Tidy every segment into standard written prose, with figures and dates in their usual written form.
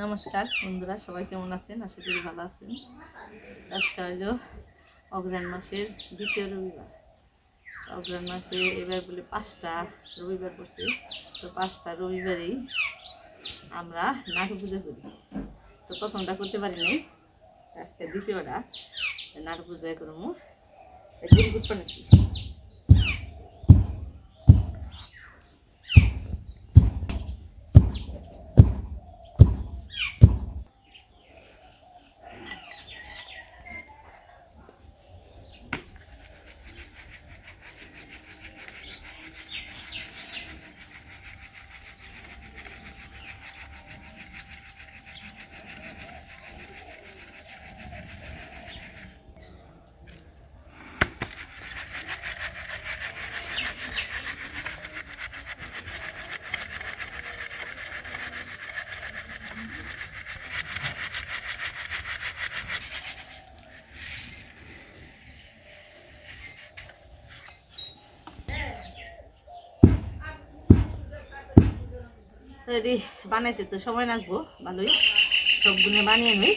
নমস্কার বন্ধুরা, সবাই কেমন আছেন? আশা করি ভালো আছেন। আজকে হলো অগ্রহায়ণ মাসের দ্বিতীয় রবিবার। অগ্রহায়ণ মাসে এবার বলে 5টা রবিবার পড়ছে। তো 5টা রবিবারেই আমরা নাটক পূজা করি। তো প্রথমটা করতে পারি নাই, আজকে দ্বিতীয়টা নাটক পূজা করবো। গুড় বানাচ্ছি। তৈরি বানাইতে তো সময় লাগবো ভালোই, সবগুলো বানিয়ে নিই।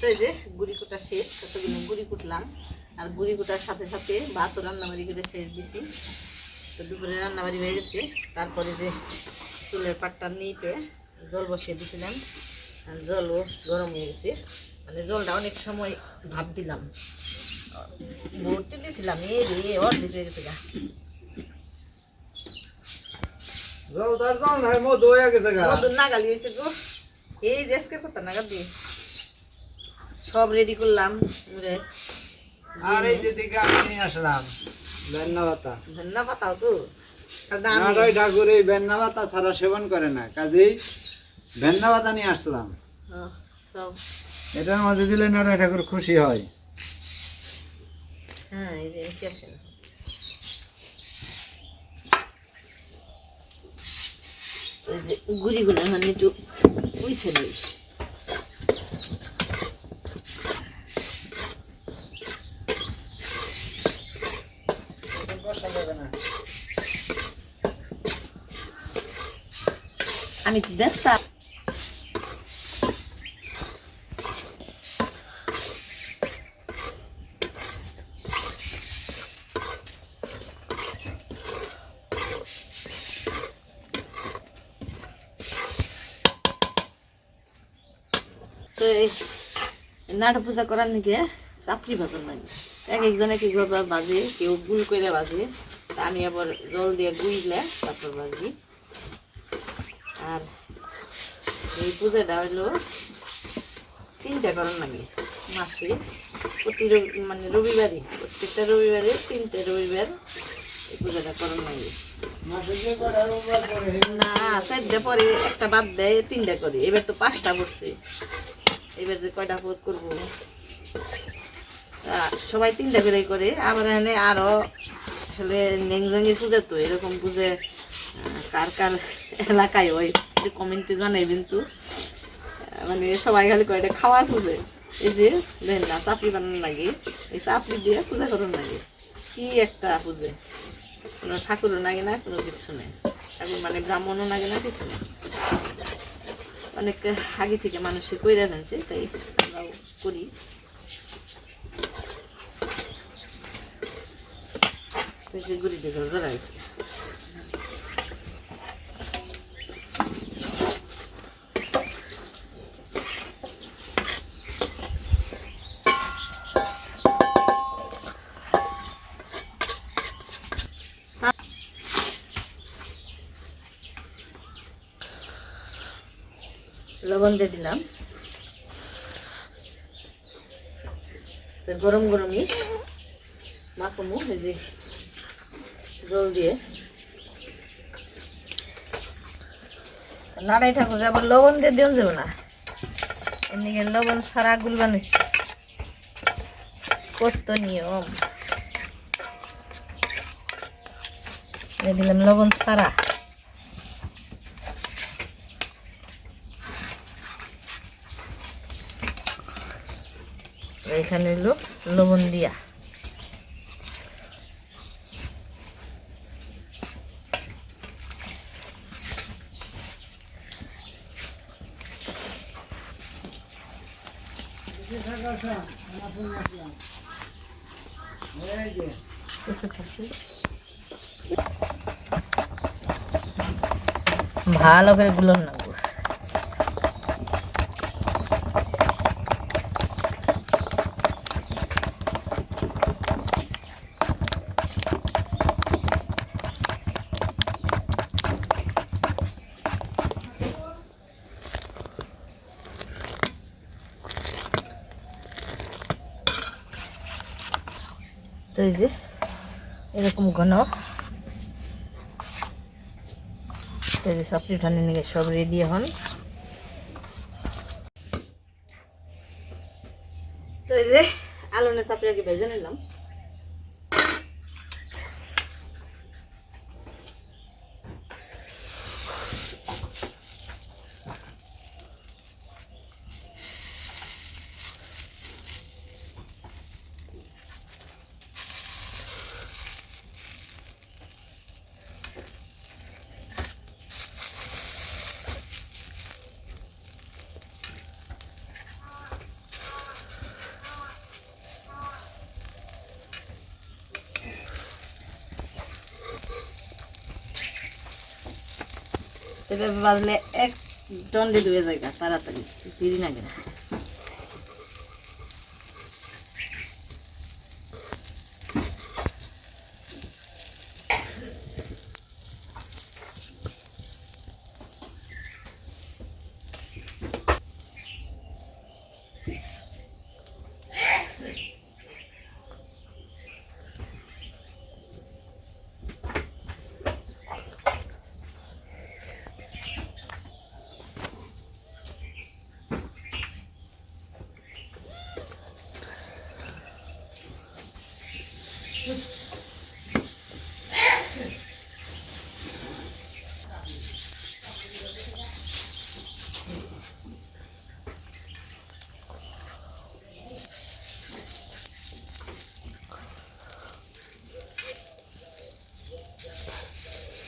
তো এই যে গুড়ি কুটা শেষ, কতগুলো গুড়ি কুটলাম। আর গুড়ি কুটার সাথে সাথে ভাতও রান্নাবাড়ি করে শেষ দিছি। তো দুপুরে রান্নাবাড়ি হয়ে গেছে। তারপরে যে চুলের পাটটা নিপে জল বসিয়ে দিয়েছিলাম, জলও গরম হয়ে গেছে। মানে জলটা অনেক সময় ভাপ দিলাম, ভর্তি দিয়েছিলাম অর্ধেক হয়ে গেছে। মধুর নাগালি হয়েছে গো, এই যে আজকে কত নাগাল দিয়ে সব রেডি করলাম। আর এই যে দিকে আমি নিয়ে আসলাম বেন্না পাতা। বেন্না পাতাও তো নারাই ঠাকুর এই বেন্না পাতা ছাড়া সেবন করে না, কাজেই বেন্না পাতা নিয়ে আসলাম। এটার মধ্যে দিলে নারাই ঠাকুর খুশি হয়। হ্যাঁ, এই যে কি আসেন এই যে গুড়িগুলো মানে একটু উইছে নেই। আমি কি দেখতাম তো এই নাটক পূজা করার নাকি চাপড়ি ভাজন লাগে। এক একজন এক একভাবে বাজে, কেউ গুল করে বাজে, আমি আবার জল দিয়ে গুইলে তারপর বাজি। আর এই পূজাটা হইলো 3টা করার লাগে মাসে, প্রতি মানে রবিবারই, প্রত্যেকটা রবিবারে 3টে রবিবার এই পূজাটা করার লাগে। না 4টা পরে একটা বাদ দেয়, 3টা করে। এবার তো 5টা পড়ছে, এবার যে কয়টা পদ করবো। সবাই 3টা করে। আবার এখানে আরো আসলে নেংজাঙ্গি পূজা, তো এরকম পুজো কার কার এলাকায় হয় কমেন্টে জানাইবেন। তো মানে সবাই খালি কয়টা খাওয়ার পুজো। এই যে দেখেন না, চাপড়ি বানানো লাগে, এই চাপড়ি দিয়ে পূজা করার লাগে। কি একটা পুজো, কোনো ঠাকুরও লাগে না, কোনো কিছু নেই। ঠাকুর মানে ব্রাহ্মণও লাগে না, কিছু নেই। অনেক আগে থেকে মানুষে কইরা ফেলছে, তাই আমরাও করি। যে গুড়িটা ঝরঝরা হয়েছে। লবণ দিয়ে দিলাম। তো গরম গরমই মাখমু এই যে জল দিয়ে। নারাই ঠাকুর আবার লবণ দিয়ে দিও যাবে না, এমনি লবণ ছাড়া গুল বানাইছি, কত নিয়ম। দিলাম লবণ ছাড়া। এখানে হলো লবণ দিয়া। ভালো করে গুলো না তো এই যে এরকম ঘন চাপড়ি ঠান্ডা নিয়ে সব রেডি এখন। তো এই যে আলু না চাপড়ি আগে ভেজে নিলাম। এভাবে বাজলে এক দণ্ডে ধুয়ে যায় তাড়াতাড়ি, দেরি লাগে না।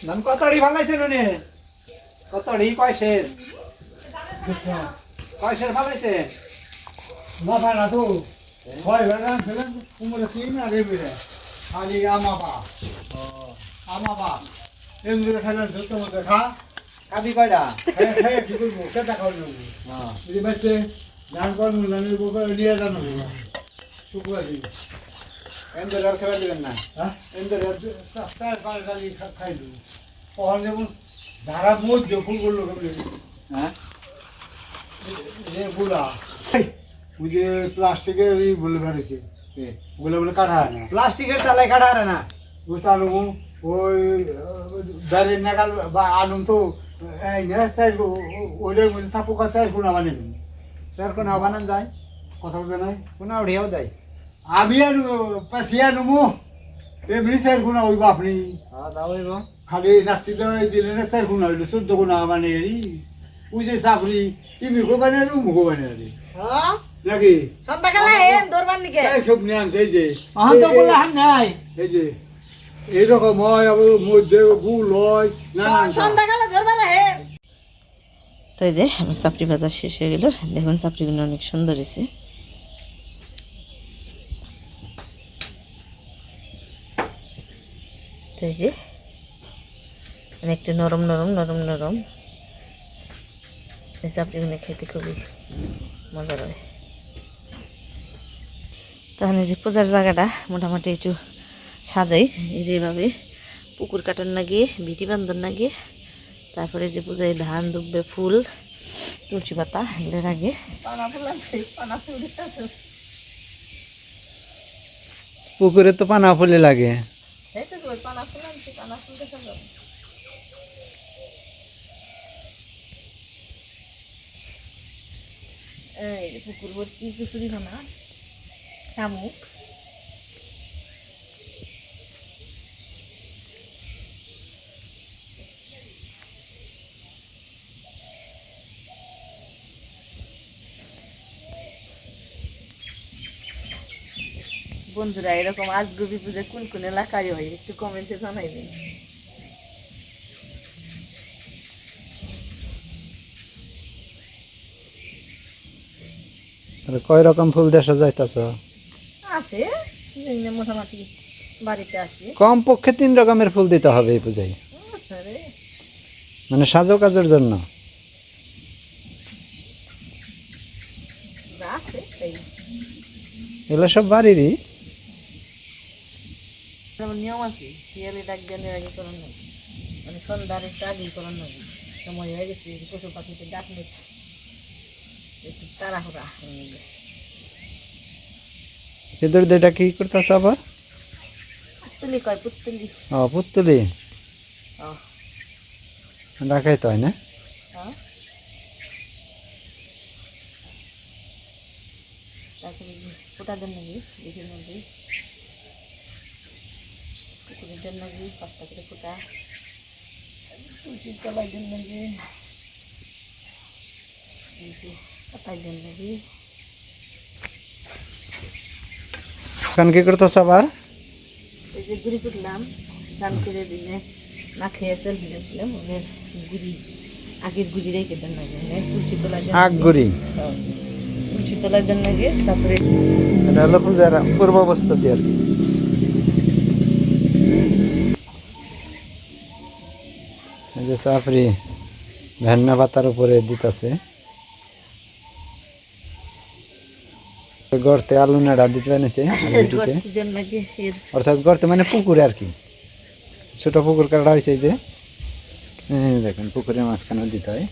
ধান কতড়ি ভাঙাইছে নুনে? কতড়ি কয় সের? কয় সের ভাঙাইছে? মাথা না তো হয় বেড়া ফেলেন কুমড়ে কি না রে বেড়ে খালি আমাবা আমাবা এমনি খেলেন তো তোমাকে খা কাবি কয়টা? খেয়ে কি করবো সেটা খাওয়া নেবো হ্যাঁ। বুঝতে পারছে ধান কর্ম ধানের বোকা নিয়ে জানো শুকুয়া দিই এমদের আর খেয়ে দিবেন না। হ্যাঁ এমনি চার পাঁচ গালি খাইলু কখন যেমন ধারা মধ্যে ফুল করলো কেমনি হ্যাঁ যে গুলা ওই যে প্লাস্টিকের বলে বেড়েছে বলে বলে কাটা হয় না প্লাস্টিকের তালাই কাটা হারে না। ওই আলু ওই বাইরের নাগাল বা আলুম তো এই সাইজ ওইটার মধ্যে সাপোকা সাইজ গুণা বানিয়ে দিন স্যার কোন বানান যায়? কথা বলতে নাই কোন উড়িয়াও দেয়? আমি আনু পাশিয়া নুমু এমনি সাইজ গুণা ওই আপনি হ্যাঁ দাও হইব। খালি নাতি দেওয়া দিলে না সাইজ গুণা হইলো 14 গুণা বানিয়ে এরি ওই যে চাপড়ি ইমিকো বানিয়ে আলু মুখো বানিয়ে আলি হ্যাঁ নাকি সন্ধ্যাকালে হেন দৌড়বার নিকে এই সব নিয়ে আনছে এই যে আহ তো বললা হান নাই। এই যে এইরকম হয় আবার মধ্যে ভুল হয় না সন্ধ্যাকালে দৌড়বার হেন। তো এই যে আমার চাপড়ি ভাজা শেষ হয়ে গেল। দেখুন চাপড়িগুলো অনেক সুন্দর হয়েছে। তো এই যে অনেকটা নরম নরম নরম নরম এই চাপড়িগুলো খেতে খুবই মজার হয়। তাহলে যে পূজার জায়গাটা মোটামুটি একটু সাজাই এই যেভাবে পুকুর কাটার লাগিয়ে ভিটি বান্ধন লাগিয়ে তারপরে যে পূজায় ধান দুব্বে ফুল তুলসী পাতা এগুলোর আগে পানা ফুল আছে পানা ফুল দেখতে পুকুরে তো পানা ফুলে লাগে। এই তো পানা ফুল আনছি পানা ফুল দেখা যাবে। এই যে পুকুর ভর্তি কুচুরি খানা শামুক বন্ধুরা এরকম আজগুবি পূজা কোন কোন এলাকায় হয় একটু কমেন্টে জানাইবেন। কয় রকম ফুল দেশে যাইতাছ? আছে মোটামুটি বাড়িতে আছে। কমপক্ষে 3 রকমের ফুল দিতে হবে এই পূজায়, আরে মানে সাজো কাজের জন্য। যা আছে তাই। এগুলো সব বাড়িরই। যেমন নিয়ম আছে শিয়ালে ডাক দেওয়ার আগে করার নাকি, মানে সন্ধ্যার একটু আগেই করার নাকি, সময় হয়ে গেছে পশু পাখিতে ডাক নিচ্ছে একটু তাড়াহুড়া হয়ে গেছে। এদের এটা কি করতেছ আবার? পুত্তলি কয় পুত্তলি। ও পুতুলি ও রাখাই তো হয় না? হ্যাঁ তারপরে ফোটা দেন নাকি দেখে মধ্যে পুকুরের দেন নাকি 5টা করে ফোটা, তুলসীর তলায় দেন নাকি, পাতায় দেন নাকি। এখন কি করতেছ আবার? এই যে গুড়ি কুটলাম চান করে দিনে না খেয়ে সেলফি দিয়েছিলাম, ওদের গুড়ি আগের গুড়ি রেখে দেন নাকি, তুলসী তলায় দেন আগ গুড়ি। তুলসী তলায় দেন নাকি। তারপরে এটা হলো পূজার পূর্ব প্রস্তুতি আর কি। এই যে চাপড়ি ভেন্না পাতার উপরে দিতেছে, গর্তে আলু নাড়া দিতে বানিয়েছে ভিডিওতে। গর্তে দেন নাকি এর অর্থাৎ গর্তে মানে পুকুরে আর কি, ছোট পুকুর কাটা হয়েছে। এই যে দেখেন পুকুরের মাঝখানে দিতে হয়।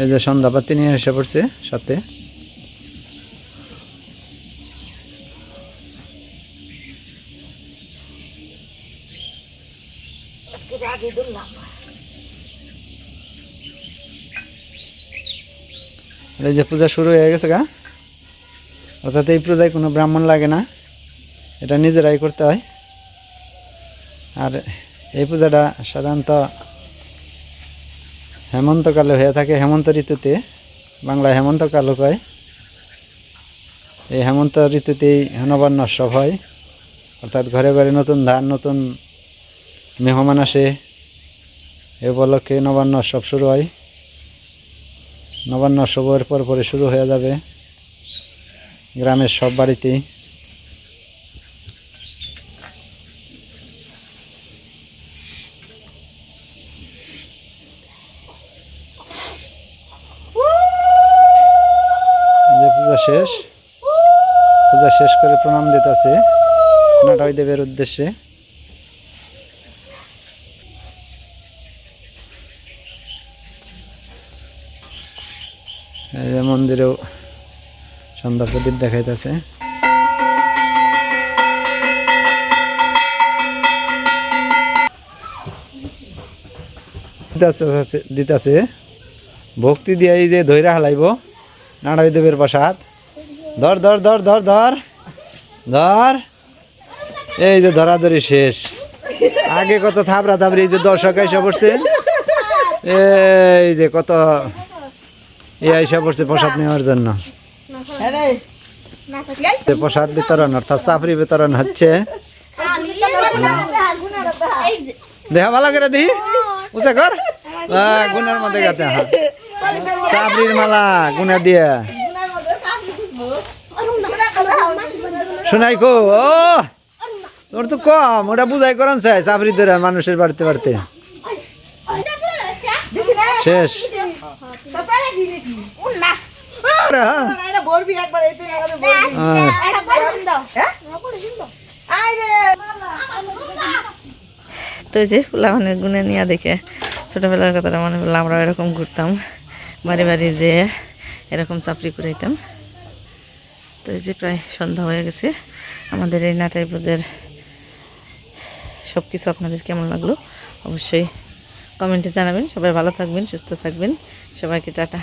এই যে সন্ধ্যাবাতি নিয়ে এসে পড়ছে সাথে। আজকে আগে ধরলাম। আর এই যে পূজা শুরু হয়ে গেছে গা, অর্থাৎ এই পূজায় কোনো ব্রাহ্মণ লাগে না, এটা নিজেরাই করতে হয়। আর এই পূজাটা সাধারণত হেমন্তকালে হয়ে থাকে, হেমন্ত ঋতুতে, বাংলায় হেমন্তকালও কয়। এই হেমন্ত ঋতুতেই নবান্ন উৎসব হয়, অর্থাৎ ঘরে ঘরে নতুন ধান, নতুন মেহমান আসে। এ উপলক্ষে নবান্ন উৎসব শুরু হয়। নবান্ন উৎসবের পরে শুরু হয়ে যাবে গ্রামের সব বাড়িতেই। পূজা শেষ করে প্রণাম দিতেছে নাটাই দেবের উদ্দেশ্যে। এই যে মন্দিরেও সন্ধ্যা প্রদীপ দেখাইতেছে। দিতেছে ভক্তি দিয়ে এই যে ধৈরা হালাইব নাড়াই দেবের প্রসাদ। ধর ধর ধর ধর ধর ধর, এই যে ধরাধরি শেষ। আগে কত থাবড়া থাবড়ি, এই যে দর্শক এসে পড়ছে, এই যে কত এসে পড়ছে প্রসাদ নেওয়ার জন্য। প্রসাদ বিতরণ অর্থাৎ চাপড়ি বিতরণ হচ্ছে। দেখা ভালো করে দিই উঁচা কর, গুণের মধ্যে গেছে। হ্যাঁ চাপড়ির মালা গুণে দিয়ে শোনাই কো। ও তোর তো কম, ওটা বুঝাই করেন চাই চাপড়ি ধরে মানুষের বাড়তে বাড়তে শেষ। তো যে ফুলাবানের গুনে নিয়ে দেখে ছোটবেলার কথাটা মনে পড়লো, আমরা এরকম ঘুরতাম বাড়ি বাড়ি যে এরকম চাপড়ি কুড়াইতাম। তো এই যে প্রায় সন্ধ্যা হয়ে গেছে। আমাদের এই নাটাই পুজোর সব কিছু আপনাদের কেমন লাগলো অবশ্যই কমেন্টে জানাবেন। সবাই ভালো থাকবেন, সুস্থ থাকবেন, সবাইকে টাটা।